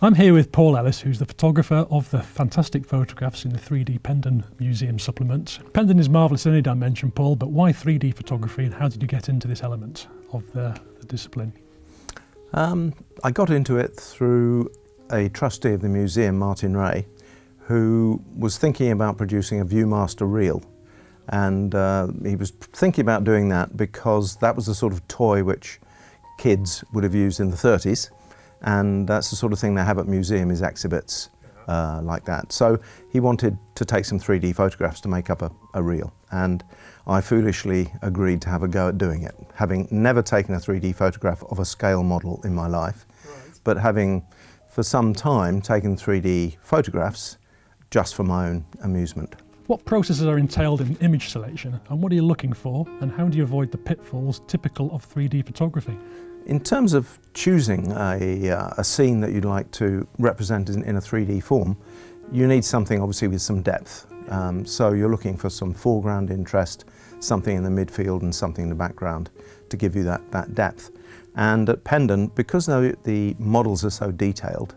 I'm here with Paul Ellis, who's the photographer of the fantastic photographs in the 3D Pendon Museum supplement. Pendon is marvellous in any dimension, Paul, but why 3D photography and how did you get into this element of the discipline? I got into it through a trustee of the museum, Martin Ray, who was thinking about producing a Viewmaster reel. And he was thinking about doing that because that was the sort of toy which kids would have used in the 30s. And that's the sort of thing they have at museum, is exhibits like that. So he wanted to take some 3D photographs to make up a reel. And I foolishly agreed to have a go at doing it, having never taken a 3D photograph of a scale model in my life, but having for some time taken 3D photographs just for my own amusement. What processes are entailed in image selection, and what are you looking for, and how do you avoid the pitfalls typical of 3D photography? In terms of choosing a scene that you'd like to represent in a 3D form, you need something obviously with some depth. So you're looking for some foreground interest, something in the midfield and something in the background to give you that depth. And at Pendon, because the models are so detailed,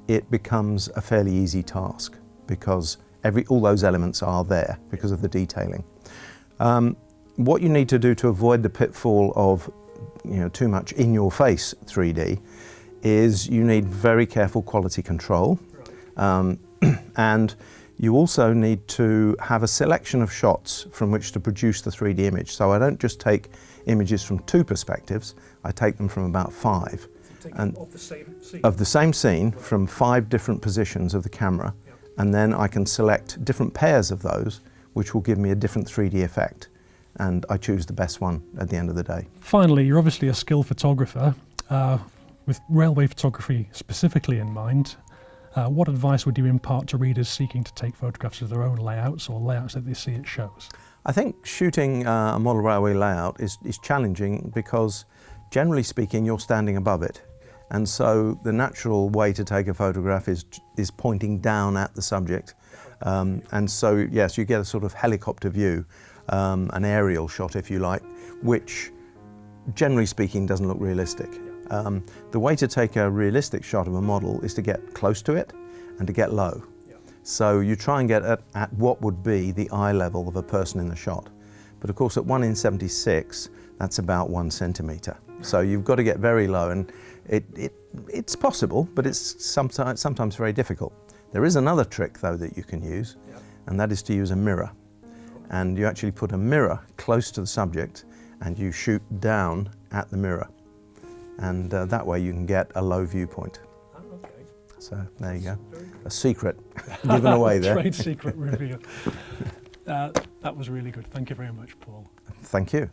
it becomes a fairly easy task because all those elements are there because of the detailing. What you need to do to avoid the pitfall of too much in-your-face 3D is you need very careful quality control, and you also need to have a selection of shots from which to produce the 3D image. So I don't just take images from two perspectives, I take them from about five. And of the same scene from 5 different positions of the camera, and then I can select different pairs of those which will give me a different 3D effect. And I choose the best one at the end of the day. Finally, you're obviously a skilled photographer with railway photography specifically in mind. What advice would you impart to readers seeking to take photographs of their own layouts or layouts that they see at shows? I think shooting a model railway layout is challenging because, generally speaking, you're standing above it. And so the natural way to take a photograph is pointing down at the subject. And so, yes, you get a sort of helicopter view. An aerial shot, if you like, which, generally speaking, doesn't look realistic. The way to take a realistic shot of a model is to get close to it and to get low. So you try and get at what would be the eye level of a person in the shot. But of course, at 1 in 76, that's about 1 centimetre. So you've got to get very low, and it's possible, but it's sometimes very difficult. There is another trick, though, that you can use, and that is to use a mirror. And you actually put a mirror close to the subject and you shoot down at the mirror. And that way you can get a low viewpoint. Okay. So there you go. A secret given away there. Trade secret reveal. That was really good. Thank you very much, Paul. Thank you.